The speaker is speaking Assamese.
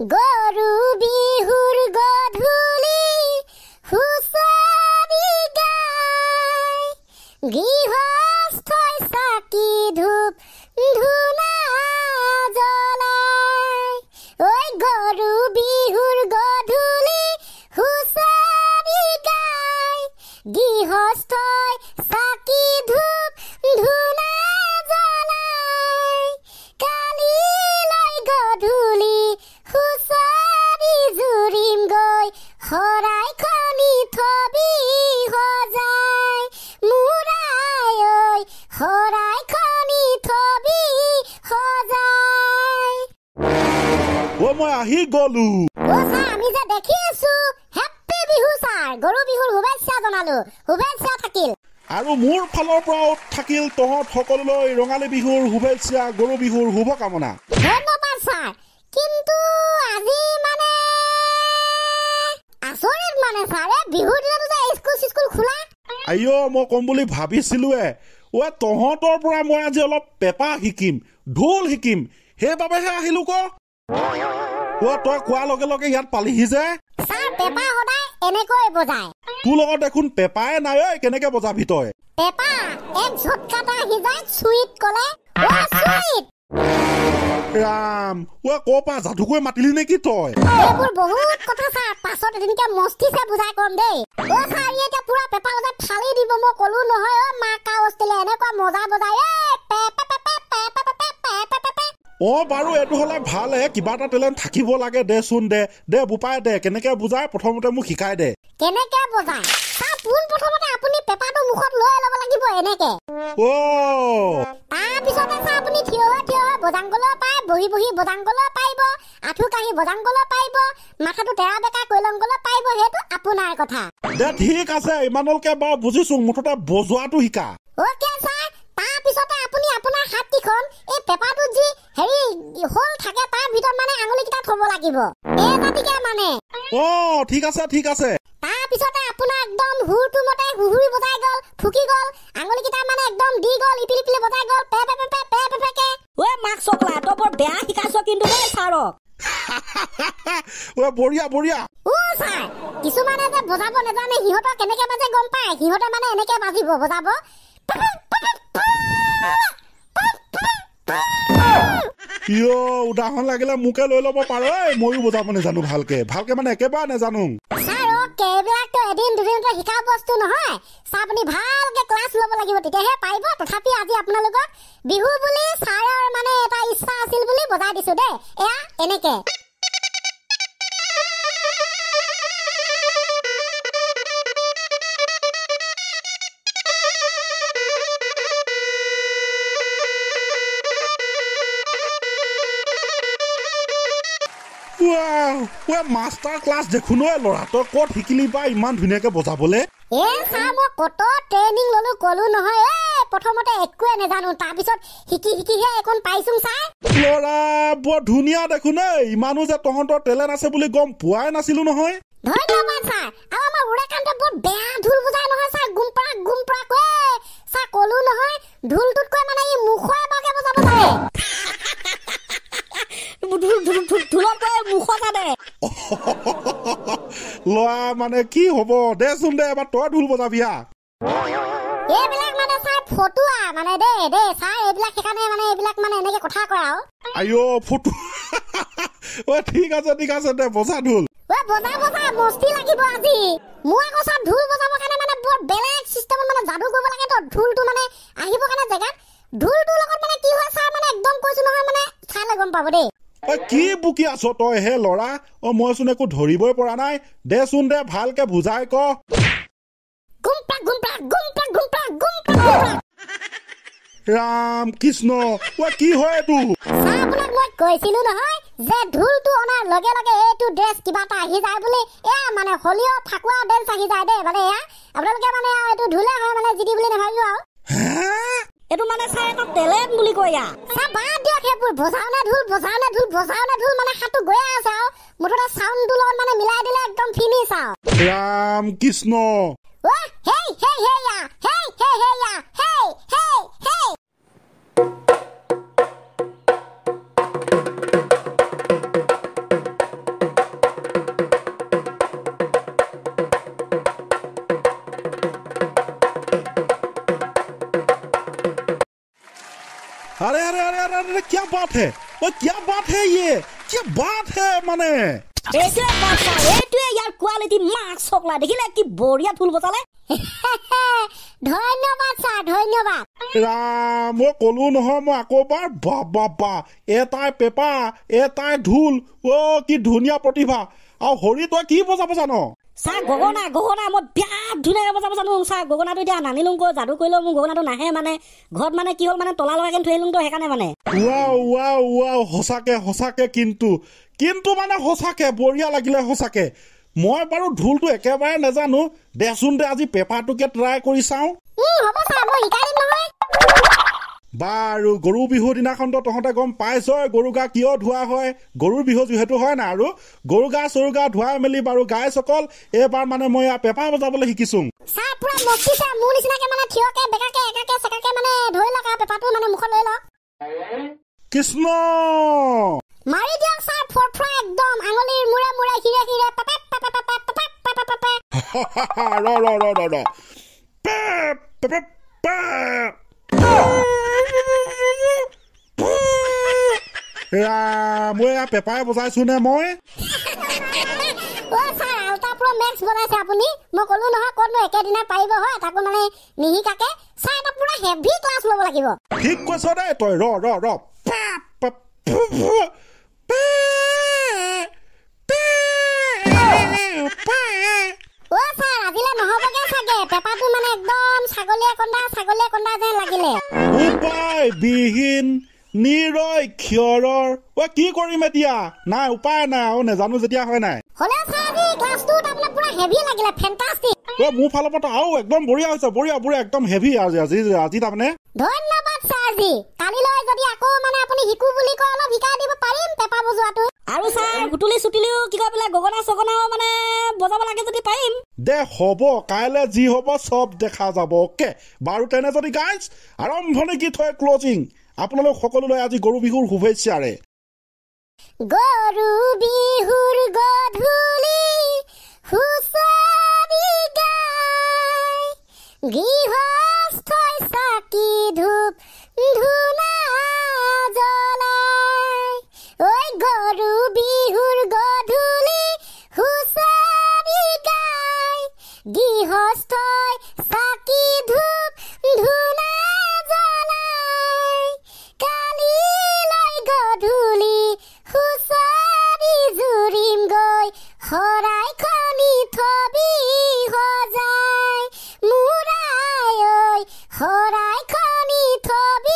গৰু বিহুৰ গধূলি হুঁচৰি গায়, গৃহস্থই চাকি ধূপ ধূনা জ্বলায়। ঐ গৰু বিহুৰ গধূলি হুঁচৰি গায়, গৃহস্থই চাকি ধূপ ধূনা জ্বলায়। কালিলৈ গধূলি হুঁচৰি জুৰিম গৈ, শৰাই খনি থবি সজাই। মূৰাই ঐ শৰাই খনি থবি সজাই। মই আহি গলো। ছাৰ আমি যে দেখি আছো, হেপ্পী বিহু ছাৰ। গৰু বিহুৰ শুভেচ্ছা জনালো। শুভেচ্ছা থাকিল। আৰু মোৰ ফালৰ পৰাও থাকিল তহঁত সকলোলৈ ৰঙালী বিহুৰ শুভেচ্ছা, গৰু বিহুৰ শুভকামনা। ধন্যবাদ ছাৰ। কিন্তু আজি মানে আচৰিত মানে ছাৰ, বিহুৰ দিনতো যে স্কুল খোলা। আইঅ মই ক'ম বুলি ভাবিছিলোৱে। তহঁতৰ পৰা মই আজি অলপ পেপা শিকিম, ঢোল শিকিম, সেইবাবেহে আহিলো ক। তই কোৱাৰ লগে লগে ইয়াত পালিহি যে। ছাৰ পেপা সদায় এনেকৈ বজায়। তোৰ লগত দেখোন পেপাই নাই। ঐ কেনেকে বজাবি তই? পেপা এক ঝটকাটা আহি যায়। চুইট কলে চুইট। ৰাম ক'ৰ পৰা যাদুকৈ মাতিলি নেকি তই? এইবোৰ বহুত কথা ছাৰ, পাছত এদিনকে মস্তিছে বুজাই কম দেই। ছাৰ এতিয়া পুৰা পেপা বজাই ফালি দিব। মই কলো নহয় মাকা অষ্টেলিয়া এনেকুৱা মজা বজাই। বাৰু এইটো হলে ভালহে, কিবা এটা টেলেণ্ট থাকিব লাগে। দেচোন দে বোপাই দে, কেনেকে বুজাই প্ৰথমতে মোক শিকাই দে। কেনেকে বজাই ছাৰ? পোন প্ৰথমতে আপুনি পেপাটো মুখত লৈ ল'ব লাগিব এনেকে। তাৰপিছতে ছাৰ আপুনি থিয় হৈ বজাংগলৈ পায়, বহি বজাংগলৈ পাৰিব, আঁঠু কাঢ়ি বজাংগলৈ পাৰিব, মাথাটো তেৰা বেকা কৈলংগলৈ পাৰিব। সেইটো আপোনাৰ কথা। দে ঠিক আছে, ইমানলৈকে বাৰু বুজিছো। মুঠতে বজোৱাটো শিকা। Okay sir. তাৰপিছতে আপুনি আপোনাৰ হাতকেইখন এই পেপাৰটোত যি হোল থাকে তাৰ ভিতৰত মানে আঙুলিকেইটা থব লাগিব। এইটাটিকে মানে। ঠিক আছে। তাৰপিছতে আপোনাৰ একদম হুৰটো মতে হুহুৰি বজাই গ'ল, ফুকি গ'ল, আঙুলিকেইটা মানে একদম দি গ'ল, ইপিলি বজাই গ'ল, পে মাক চকলা তই বৰ বেয়া শিকাইছ কিন্তু দেই ছাৰক। বঢ়িয়া। ছাৰ কিছুমানে যে বজাব নাজানে, সিহঁতৰ কেনেকে বাজে গম পায়? সিহঁতে মানে এনেকে বজাব। উদাহৰণ লাগিলে মোকে লৈ ল'ব পাৰ। ময়ো বজাব নাজানো ভালকে মানে একেবাৰে নাজানো। এইবিলাকতো এদিন দুদিনতে শিকা বস্তু নহয় ছাৰ। আপুনি ভালকে ক্লাছ ল'ব লাগিব, তেতিয়াহে পাৰিব। তথাপি আজি আপোনালোকক বিহু বুলি ছাৰৰ মানে এটা ইচ্ছা আছিল বুলি বজাই দিছো দেই। এয়া এনেকে। মাষ্টাৰ ক্লাছ দেখোন ল'ৰা। তই ক'ত শিকিলি বা ইমান ধুনীয়াকে বজাবলে? ছাৰ মই কত ট্ৰেইনিং ললো, কলো নহয়। প্ৰথমতে একোৱে নাজানো, তাৰপিছত শিকিহে এখন পাইছো ছাৰ। ল'ৰা বৰ ধুনীয়া দেখোন। ইমানো যে তহঁতৰ টেলেণ্ট আছে বুলি গম পোৱাই নাছিলো নহয়। ধন্যবাদ ছাৰ। আৰু আমাৰ উৰেকান্তে বৰ বেয়া ঢোল বজাই নহয় ছাৰ। গুমপৰা কৈ ছাৰ কলো নহয়, ঢোলটোতকৈ মানে ই মুখৰ এবাৰকে বজাব লাগে। ল'ৰা মানে কি হব? দেচোন দে এবাৰ তই ঢোল বজাবি। এইবিলাক মানে ছাৰ ফটুৱা মানে দেই ছাৰ। এইবিলাক সেইকাৰণে মানে এইবিলাক মানে এনেকে কথা কয় আৰু। ফটো। ঠিক আছে দে বজা ঢোল। বজা মস্তি লাগিব আজি। মোৰ আকৌ ছাৰ ঢোল বজাবৰ কাৰণে মানে বৰ বেলেগ চিষ্টেমত মানে যাদু কৰিব লাগে। তো ঢোলটো মানে আহিবৰ কাৰণে জেগাত ঢোলটোৰ লগত মানে কি হয় ছাৰ, মানে একদম কৈছো নহয়, মানে চালে গম পাব দেই। কি বুকি আছ তই হে ল'ৰা? মইচোন একো ধৰিবই পৰা নাই। দেচোন দে ভালকে বুজাই ক। ৰাম কৃষ্ণ, কি হয় এইটো? আপোনাক মই কৈছিলো নহয় যে ঢোলটো অনাৰ লগে লগে এইটো ড্ৰেছ কিবা এটা আহি যায় বুলি। এয়া মানে হলিও ফাকুৱা ডেন্স আহি যায় দেই। মানে এয়া আপোনালোকে মানে এইটো ঢোলে হয় মানে জিদি বুলি নাভাবিব আৰু। এইটো মানে ছাৰ এটা টেলেণ্ট বুলি কয়। ছাৰ বাদ দিয়ক সেইবোৰ। বজাও নে ঢোল মানে হাতটো গৈয়ে আছে আৰু। মুঠতে চাউণ্ডটোৰ লগত মানে মিলাই দিলে একদম ফিনিছ আৰু। ৰাম কৃষ্ণ। अरे क्या बात है ओ क्या बात है ये क्या बात है माने এইটোৱে বাচ্চা এইটোৱে ইয়াৰ কোৱালিটি মাক চকলা দেখিলে কি বঢ়িয়া ঢোল বজালে ধন্যবাদ ছাৰ ধন্যবাদ ৰাম মই কলো নহয় মই আকৌ বাৰ বাবা এটাই পেপা এটাই ঢোল অ কি ধুনীয়া প্ৰতিভা আৰু হৰি তই কি বজাব জানো ছাৰ গগনা মই বিৰাট ধুনীয়াকৈ বজাব জানো ছাৰ গগনাটো এতিয়া নানিলোং কৈ যাদু কৰিলেও মোৰ গগনাটো নাহে মানে ঘৰত মানে কি হ'ল মানে তলা লগাই থৈ আহিলোং তো সেইকাৰণে মানে ৱাও সঁচাকে কিন্তু মানে সঁচাকে বঢ়িয়া লাগিলে সঁচাকে মই বাৰু ঢোলটো একেবাৰে নাজানো দেচোন দে আজি পেপাৰটোকে ট্ৰাই কৰি চাওঁ হ'ব ছাৰ মই শিকাই দিম নহয় বাৰু গৰু বিহুৰ দিনাখনতো তহঁতে গম পাইছই গৰু গা কিয় ধোৱা হয় গৰুৰ বিহু যিহেতু হয় না আৰু গৰু গা চৰু গা ধুৱাই মেলি বাৰু গাইসকল এইবাৰ মানে মই পেপা বজাবলৈ শিকিছো ছাৰ পুৰা মস্তিছে মোৰ নিচিনাকে মানে থিয়কে বেকাকে একাকে চেকাকে মানে ধৰি লওক আৰু পেপাৰটো মানে মুখত লৈ লওক কৃষ্ণ মাৰি দিয়ক ছাৰ ফৰফৰা একদম আঙুলিৰ মূৰে মূৰে হিৰে হিৰে পেপে পেপে পেপে পেপে পেপে পেপে ৰ মই পেপাই বজাইছো নে মই ছাৰ আল্ট্ৰা প্ৰ মেক্স বনাইছে আপুনি মই ক'লো নহয় ক'তনো একেদিনা পাৰিব হয় তাকো মানে নিশিকাকে ছাৰ এটা পুৰা হেভি ক্লাছ ল'ব লাগিব ঠিক কৈছ দে তই ৰ ছাৰ আজিলে নহ'বগে চাগে পেপাৰটো মানে একদম ছাগলীয়ে কন্দা যেন লাগিলে উপায় বিহীন নিৰয় ক্ষৰৰ কি কৰিম এতিয়া নাই উপায় নাই আৰু নেজানো যেতিয়া হয় নাই হ'লে ছাৰ আজি ক্লাছটো আপোনাৰ পুৰা হেভি লাগিলে ফেণ্টাষ্টিক মোৰ ফালৰ পৰা আৰু একদম বঢ়িয়া হৈছে বঢ়িয়া একদম হেভি আজি তাৰমানে ধন্যবাদ ছাৰজি কালিলৈ যদি আকৌ মানে আপুনি শিকো বুলি কয় অলপ শিকাই দিব পাৰিম পেপা বজোৱাটো আৰু ছাৰ সুতুলি চুতুলিও কি কয় বোলে গগনা চগনাও মানে বজাব লাগে যদি পাৰিম দে হ'ব কাইলৈ যি হ'ব চব দেখা যাব অ'কে বাৰু তেনে যদি গাইজ আৰম্ভণি গীত হয় ক্লজিং আপোনালোক সকলোলৈ আজি গৰু বিহুৰ শুভেচ্ছাৰে গৰু বিহুৰ গধূলি হুঁচৰি গাই গৃহস্থই চাকি ধূপ ধূনা জ্বলাই ঐ গৰু বিহুৰ গধূলি হুঁচৰি গাই গৃহস্থই চাকি ধূপ ধূনা জ্বলাই কালিলৈ গধূলি হুঁচৰি জুৰিম গৈ শৰাই খনি থবি সজাই মূৰাই ঐ শৰাই খনি থবি